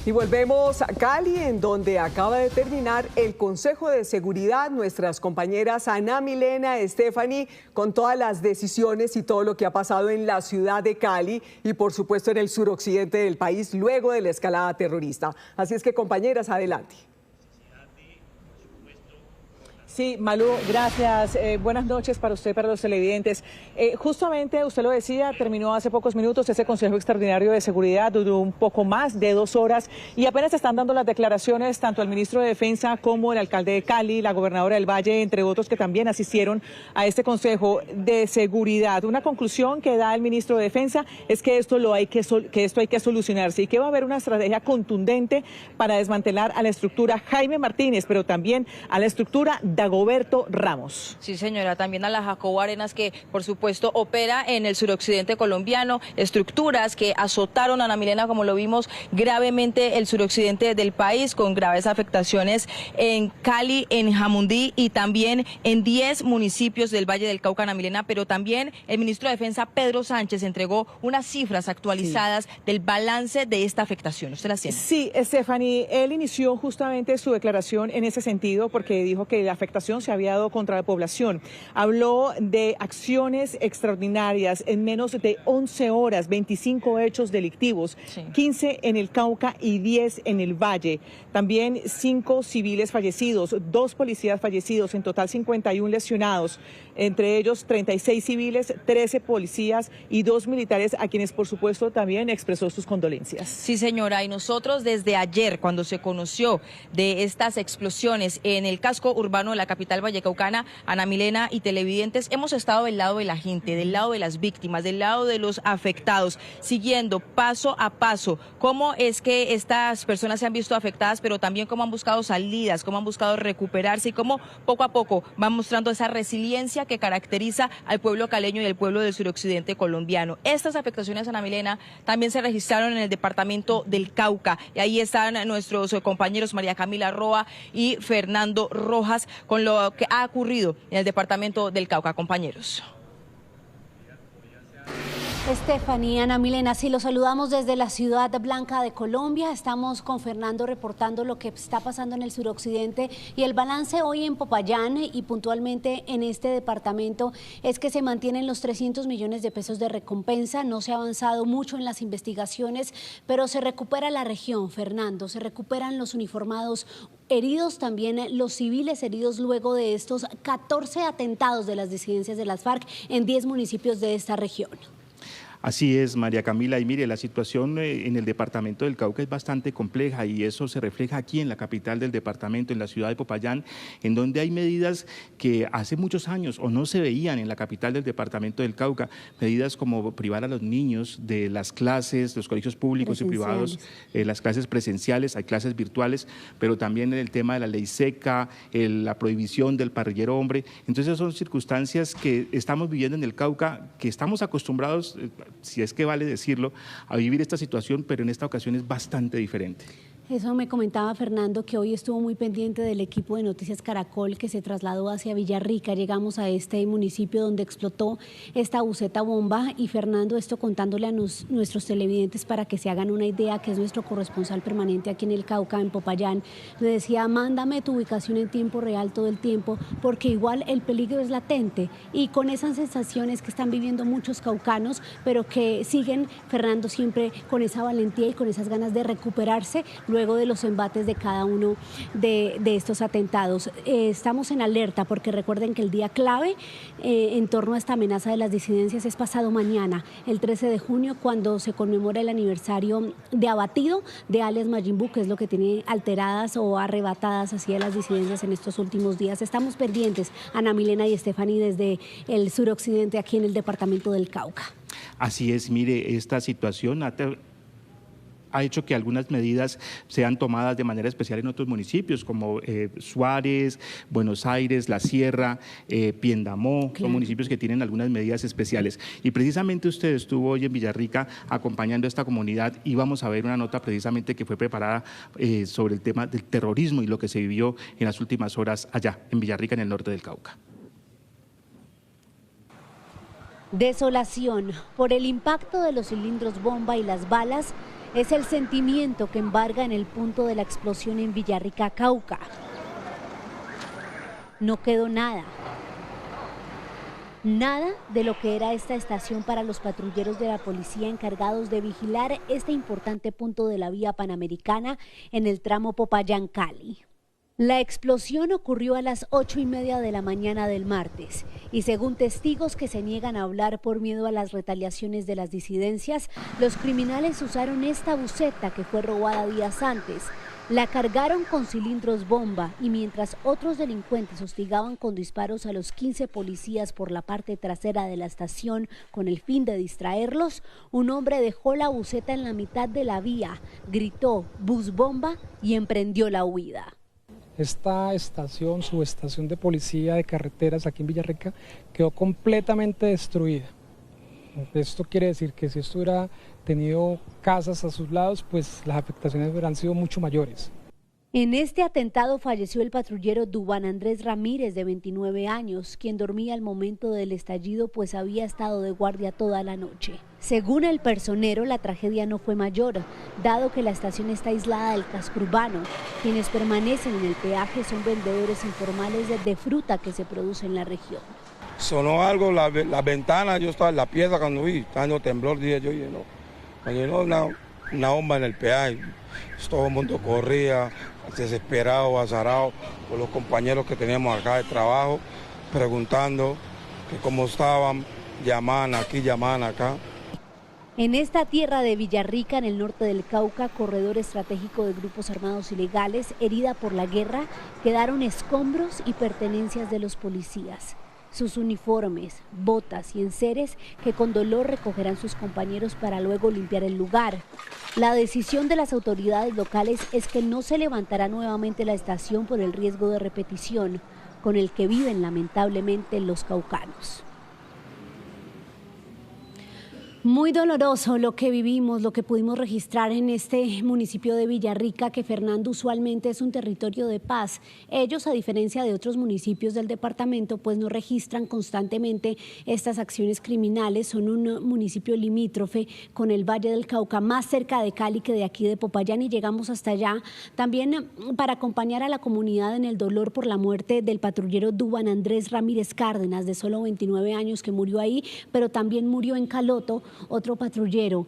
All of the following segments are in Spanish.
Y volvemos a Cali, en donde acaba de terminar el Consejo de Seguridad. Nuestras compañeras Ana Milena, Stephanie, con todas las decisiones y todo lo que ha pasado en la ciudad de Cali y por supuesto en el suroccidente del país luego de la escalada terrorista. Así es que, compañeras, adelante. Sí, Malú, gracias. Buenas noches para usted, para los televidentes. Justamente, usted lo decía, terminó hace pocos minutos ese Consejo Extraordinario de Seguridad, duró un poco más de 2 horas y apenas están dando las declaraciones tanto el ministro de Defensa como el alcalde de Cali, la gobernadora del Valle, entre otros que también asistieron a este Consejo de Seguridad. Una conclusión que da el ministro de Defensa es que esto hay que solucionarse y que va a haber una estrategia contundente para desmantelar a la estructura Jaime Martínez, pero también a la estructura Dagoberto Ramos. Sí, señora, también a la Jacobo Arenas, que por supuesto opera en el suroccidente colombiano, estructuras que azotaron a Ana Milena, como lo vimos, gravemente el suroccidente del país, con graves afectaciones en Cali, en Jamundí y también en 10 municipios del Valle del Cauca, Ana Milena, pero también el ministro de Defensa, Pedro Sánchez, entregó unas cifras actualizadas del balance de esta afectación. ¿Usted las tiene? Sí, Stephanie, él inició justamente su declaración en ese sentido porque dijo que la afectación se había dado contra la población. Habló de acciones extraordinarias en menos de 11 horas, 25 hechos delictivos, sí. 15 en el Cauca y 10 en el Valle. También 5 civiles fallecidos, 2 policías fallecidos, en total 51 lesionados, entre ellos 36 civiles, 13 policías y 2 militares, a quienes por supuesto también expresó sus condolencias. Sí, señora, y nosotros desde ayer, cuando se conoció de estas explosiones en el casco urbano de la capital vallecaucana, Ana Milena y televidentes, hemos estado del lado de la gente, del lado de las víctimas, del lado de los afectados, siguiendo paso a paso cómo es que estas personas se han visto afectadas, pero también cómo han buscado salidas, cómo han buscado recuperarse y cómo poco a poco van mostrando esa resiliencia que caracteriza al pueblo caleño y al pueblo del suroccidente colombiano. Estas afectaciones, Ana Milena, también se registraron en el departamento del Cauca, y ahí están nuestros compañeros María Camila Roa y Fernando Rojas con lo que ha ocurrido en el departamento del Cauca, compañeros. Stephanie, Ana Milena, sí, los saludamos desde la Ciudad Blanca de Colombia. Estamos con Fernando reportando lo que está pasando en el suroccidente y el balance hoy en Popayán y puntualmente en este departamento es que se mantienen los 300 millones de pesos de recompensa. No se ha avanzado mucho en las investigaciones, pero se recupera la región, Fernando, se recuperan los uniformados heridos, también los civiles heridos luego de estos 14 atentados de las disidencias de las FARC en 10 municipios de esta región. Así es, María Camila, y mire, la situación en el departamento del Cauca es bastante compleja y eso se refleja aquí en la capital del departamento, en la ciudad de Popayán, en donde hay medidas que hace muchos años o no se veían en la capital del departamento del Cauca, medidas como privar a los niños de las clases, los colegios públicos y privados, las clases presenciales, hay clases virtuales, pero también el tema de la ley seca, la prohibición del parrillero hombre. Entonces son circunstancias que estamos viviendo en el Cauca, que estamos acostumbrados, si es que vale decirlo, a vivir esta situación, pero en esta ocasión es bastante diferente. Eso me comentaba Fernando, que hoy estuvo muy pendiente del equipo de Noticias Caracol que se trasladó hacia Villarrica. Llegamos a este municipio donde explotó esta buceta bomba y Fernando, esto contándole a nuestros televidentes para que se hagan una idea, que es nuestro corresponsal permanente aquí en el Cauca, en Popayán, le decía, mándame tu ubicación en tiempo real todo el tiempo, porque igual el peligro es latente y con esas sensaciones que están viviendo muchos caucanos, pero que siguen, Fernando, siempre con esa valentía y con esas ganas de recuperarse luego de los embates de cada uno de estos atentados. Estamos en alerta porque recuerden que el día clave en torno a esta amenaza de las disidencias es pasado mañana, el 13 de junio, cuando se conmemora el aniversario de abatido de alias Majin Buu, que es lo que tiene alteradas o arrebatadas así a las disidencias en estos últimos días. Estamos pendientes, Ana Milena y Stephanie, desde el suroccidente aquí en el departamento del Cauca. Así es, mire, esta situación ha hecho que algunas medidas sean tomadas de manera especial en otros municipios, como Suárez, Buenos Aires, La Sierra, Piendamó, claro. Son municipios que tienen algunas medidas especiales. Y precisamente usted estuvo hoy en Villarrica acompañando a esta comunidad y vamos a ver una nota precisamente que fue preparada sobre el tema del terrorismo y lo que se vivió en las últimas horas allá, en Villarrica, en el norte del Cauca. Desolación por el impacto de los cilindros bomba y las balas Es el sentimiento que embarga en el punto de la explosión en Villarrica, Cauca. No quedó nada. Nada de lo que era esta estación para los patrulleros de la policía encargados de vigilar este importante punto de la vía panamericana en el tramo Popayán-Cali. La explosión ocurrió a las 8:30 de la mañana del martes y según testigos que se niegan a hablar por miedo a las retaliaciones de las disidencias, los criminales usaron esta buseta que fue robada días antes. La cargaron con cilindros bomba y mientras otros delincuentes hostigaban con disparos a los 15 policías por la parte trasera de la estación con el fin de distraerlos, un hombre dejó la buseta en la mitad de la vía, gritó "bus bomba" y emprendió la huida. Esta estación, subestación de policía de carreteras aquí en Villarrica, quedó completamente destruida. Esto quiere decir que si esto hubiera tenido casas a sus lados, pues las afectaciones hubieran sido mucho mayores. En este atentado falleció el patrullero Duván Andrés Ramírez, de 29 años, quien dormía al momento del estallido, pues había estado de guardia toda la noche. Según el personero, la tragedia no fue mayor, dado que la estación está aislada del casco urbano. Quienes permanecen en el peaje son vendedores informales de fruta que se produce en la región. Sonó algo, la ventana, yo estaba en la pieza cuando vi, estaba temblor, dije yo, una bomba en el peaje. Todo el mundo corría, desesperado, azarado, por los compañeros que teníamos acá de trabajo, preguntando que cómo estaban, llamaban aquí, llamaban acá. En esta tierra de Villarrica, en el norte del Cauca, corredor estratégico de grupos armados ilegales, herida por la guerra, quedaron escombros y pertenencias de los policías. Sus uniformes, botas y enseres que con dolor recogerán sus compañeros para luego limpiar el lugar. La decisión de las autoridades locales es que no se levantará nuevamente la estación por el riesgo de repetición, con el que viven lamentablemente los caucanos. Muy doloroso lo que vivimos, lo que pudimos registrar en este municipio de Villarrica, que Fernando usualmente es un territorio de paz. Ellos, a diferencia de otros municipios del departamento, pues no registran constantemente estas acciones criminales. Son un municipio limítrofe con el Valle del Cauca, más cerca de Cali que de aquí de Popayán, y llegamos hasta allá también para acompañar a la comunidad en el dolor por la muerte del patrullero Duván Andrés Ramírez Cárdenas, de solo 29 años, que murió ahí, pero también murió en Caloto otro patrullero,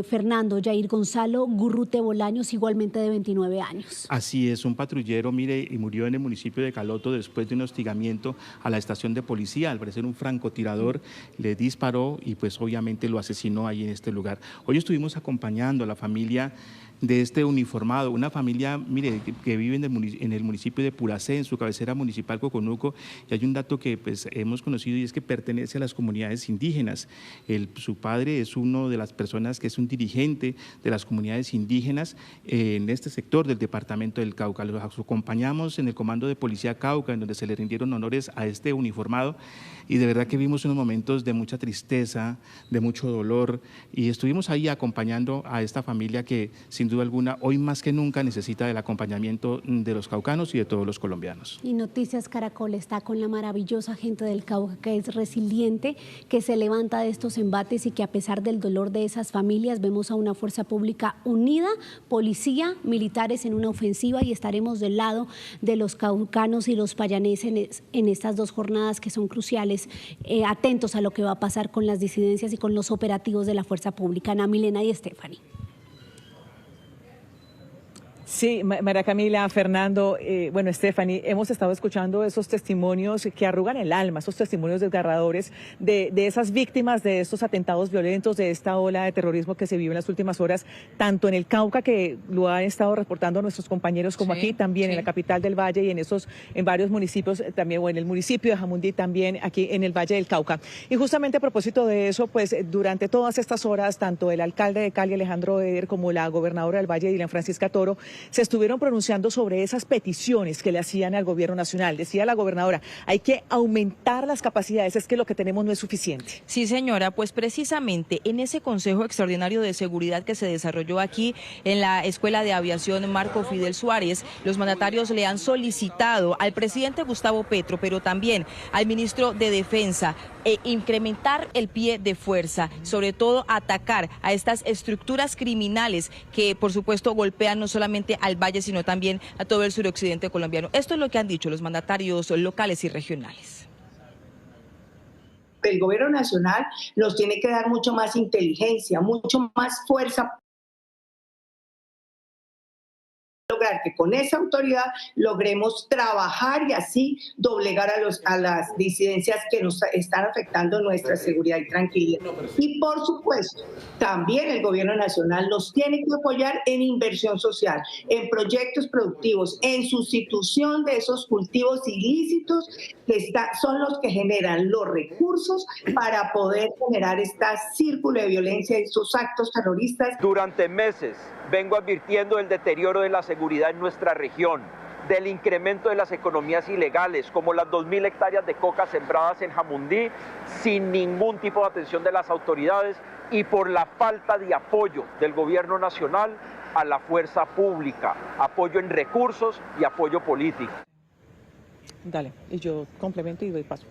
Fernando Jair Gonzalo Gurrute Bolaños, igualmente de 29 años. Así es, un patrullero, mire, y murió en el municipio de Caloto después de un hostigamiento a la estación de policía. Al parecer un francotirador le disparó y pues obviamente lo asesinó ahí en este lugar. Hoy estuvimos acompañando a la familia de este uniformado, una familia, mire, que vive en el municipio de Puracé, en su cabecera municipal Coconuco, y hay un dato que pues hemos conocido y es que pertenece a las comunidades indígenas. Su padre es uno de las personas que es un dirigente de las comunidades indígenas en este sector del departamento del Cauca. Los acompañamos en el Comando de Policía Cauca, en donde se le rindieron honores a este uniformado, y de verdad que vimos unos momentos de mucha tristeza, de mucho dolor, y estuvimos ahí acompañando a esta familia que sin duda alguna hoy más que nunca necesita del acompañamiento de los caucanos y de todos los colombianos. Y Noticias Caracol está con la maravillosa gente del Cauca, que es resiliente, que se levanta de estos embates y que a pesar del dolor de esas familias vemos a una fuerza pública unida, policía, militares en una ofensiva, y estaremos del lado de los caucanos y los payaneses en estas dos jornadas que son cruciales, atentos a lo que va a pasar con las disidencias y con los operativos de la fuerza pública. Ana Milena y Stephanie. Sí, María Camila, Fernando, bueno, Stephanie, hemos estado escuchando esos testimonios que arrugan el alma, esos testimonios desgarradores de esas víctimas de estos atentados violentos, de esta ola de terrorismo que se vive en las últimas horas, tanto en el Cauca, que lo han estado reportando nuestros compañeros, como aquí también en la capital del Valle y en varios municipios también, o en el municipio de Jamundí también, aquí en el Valle del Cauca. Y justamente a propósito de eso, pues durante todas estas horas, tanto el alcalde de Cali, Alejandro Eder, como la gobernadora del Valle, Dilian Francisca Toro, se estuvieron pronunciando sobre esas peticiones que le hacían al gobierno nacional. Decía la gobernadora, hay que aumentar las capacidades, es que lo que tenemos no es suficiente. Sí, señora, pues precisamente en ese Consejo Extraordinario de Seguridad que se desarrolló aquí en la Escuela de Aviación Marco Fidel Suárez, los mandatarios le han solicitado al presidente Gustavo Petro, pero también al ministro de Defensa, e incrementar el pie de fuerza, sobre todo atacar a estas estructuras criminales que por supuesto golpean no solamente al Valle sino también a todo el suroccidente colombiano. Esto es lo que han dicho los mandatarios locales y regionales. El gobierno nacional nos tiene que dar mucho más inteligencia, mucho más fuerza, lograr que con esa autoridad logremos trabajar y así doblegar a las disidencias que nos están afectando nuestra seguridad y tranquilidad. Y por supuesto, también el gobierno nacional nos tiene que apoyar en inversión social, en proyectos productivos, en sustitución de esos cultivos ilícitos que son los que generan los recursos para poder generar este círculo de violencia, estos actos terroristas. Durante meses vengo advirtiendo del deterioro de la seguridad en nuestra región, del incremento de las economías ilegales, como las 2.000 hectáreas de coca sembradas en Jamundí, sin ningún tipo de atención de las autoridades y por la falta de apoyo del gobierno nacional a la fuerza pública, apoyo en recursos y apoyo político. Dale, y yo complemento y doy paso.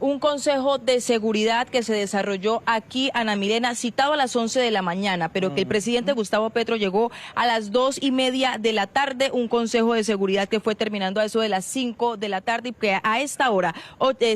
Un consejo de seguridad que se desarrolló aquí, Ana Milena, citado a las 11 de la mañana, pero que el presidente Gustavo Petro llegó a las 2:30 de la tarde, un consejo de seguridad que fue terminando a eso de las 5 de la tarde y que a esta hora,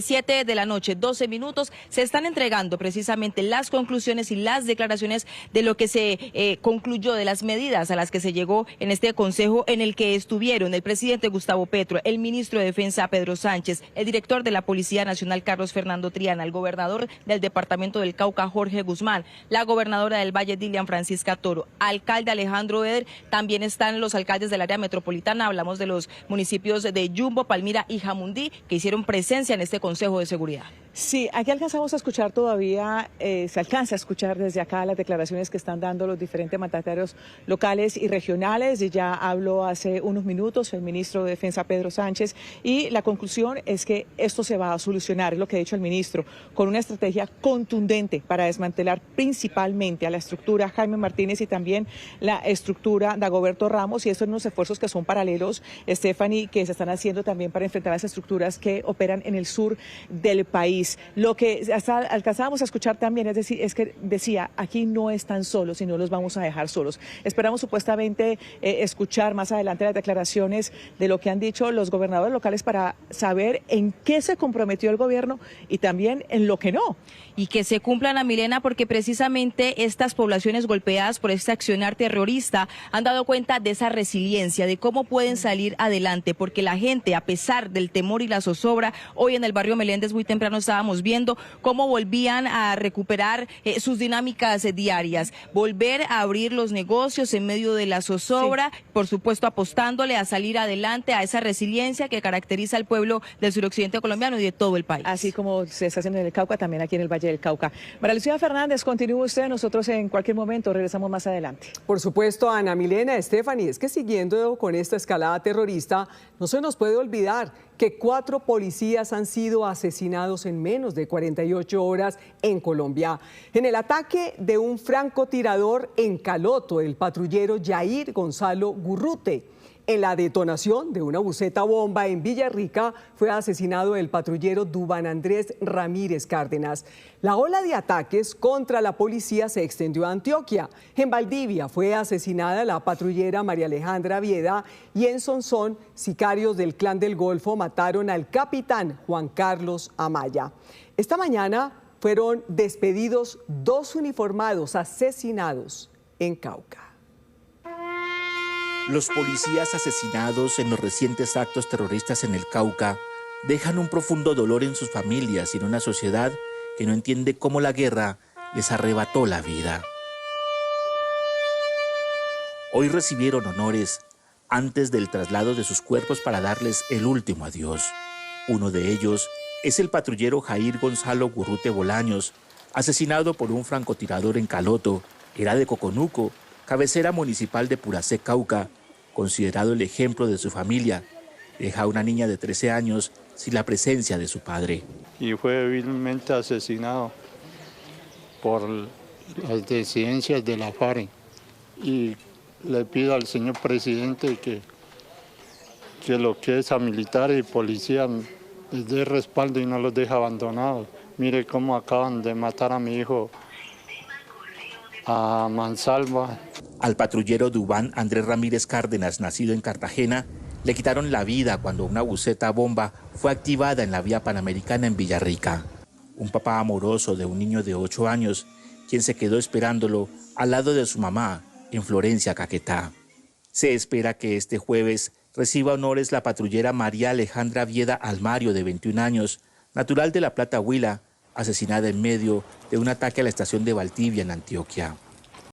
7 de la noche, 12 minutos, se están entregando precisamente las conclusiones y las declaraciones de lo que se concluyó, de las medidas a las que se llegó en este consejo en el que estuvieron el presidente Gustavo Petro, el ministro de Defensa Pedro Sánchez, el director de la Policía Nacional Carlos Fernando Triana, el gobernador del departamento del Cauca Jorge Guzmán, la gobernadora del Valle Dilian Francisca Toro, alcalde Alejandro Eder, también están los alcaldes del área metropolitana, hablamos de los municipios de Yumbo, Palmira y Jamundí, que hicieron presencia en este Consejo de Seguridad. Sí, aquí alcanzamos a escuchar todavía, se alcanza a escuchar desde acá las declaraciones que están dando los diferentes mandatarios locales y regionales, y ya habló hace unos minutos el ministro de Defensa Pedro Sánchez, y la conclusión es que esto se va a solucionar, es lo que ha dicho el ministro, con una estrategia contundente para desmantelar principalmente a la estructura Jaime Martínez y también la estructura Dagoberto Ramos, y estos son unos esfuerzos que son paralelos, Stephanie, que se están haciendo también para enfrentar a las estructuras que operan en el sur del país. Lo que hasta alcanzábamos a escuchar también es que decía, aquí no están solos y no los vamos a dejar solos. Esperamos supuestamente escuchar más adelante las declaraciones de lo que han dicho los gobernadores locales para saber en qué se comprometió el gobierno y también en lo que no. Y que se cumplan, a Milena, porque precisamente estas poblaciones golpeadas por este accionar terrorista han dado cuenta de esa resiliencia, de cómo pueden salir adelante, porque la gente, a pesar del temor y la zozobra, hoy en el barrio Meléndez muy temprano estábamos viendo cómo volvían a recuperar sus dinámicas diarias, volver a abrir los negocios en medio de la zozobra, sí, por supuesto apostándole a salir adelante, a esa resiliencia que caracteriza al pueblo del suroccidente colombiano y de todo el país. Así como se está haciendo en el Cauca, también aquí en el Valle del Cauca. María Lucía Fernández, continúe usted, nosotros en cualquier momento regresamos más adelante. Por supuesto, Ana Milena, Stephanie, es que siguiendo con esta escalada terrorista, no se nos puede olvidar que 4 policías han sido asesinados en menos de 48 horas en Colombia. En el ataque de un francotirador en Caloto, el patrullero Yair Gonzalo Gurrute. En la detonación de una buceta bomba en Villarrica fue asesinado el patrullero Duván Andrés Ramírez Cárdenas. La ola de ataques contra la policía se extendió a Antioquia. En Valdivia fue asesinada la patrullera María Alejandra Vieda y en Sonsón, sicarios del Clan del Golfo mataron al capitán Juan Carlos Amaya. Esta mañana fueron despedidos 2 uniformados asesinados en Cauca. Los policías asesinados en los recientes actos terroristas en el Cauca dejan un profundo dolor en sus familias y en una sociedad que no entiende cómo la guerra les arrebató la vida. Hoy recibieron honores antes del traslado de sus cuerpos para darles el último adiós. Uno de ellos es el patrullero Jair Gonzalo Gurrute Bolaños, asesinado por un francotirador en Caloto. Era de Coconuco, cabecera municipal de Puracé, Cauca, considerado el ejemplo de su familia. Deja a una niña de 13 años sin la presencia de su padre. Y fue vilmente asesinado por las disidencias de la FARC. Y le pido al señor presidente que lo que es a militares y policía les dé respaldo y no los deje abandonados. Mire cómo acaban de matar a mi hijo a mansalva. Al patrullero Dubán Andrés Ramírez Cárdenas, nacido en Cartagena, le quitaron la vida cuando una buseta bomba fue activada en la vía Panamericana en Villarrica. Un papá amoroso de un niño de 8 años, quien se quedó esperándolo al lado de su mamá en Florencia, Caquetá. Se espera que este jueves reciba honores la patrullera María Alejandra Vieda Almario, de 21 años, natural de La Plata, Huila, asesinada en medio de un ataque a la estación de Valdivia en Antioquia.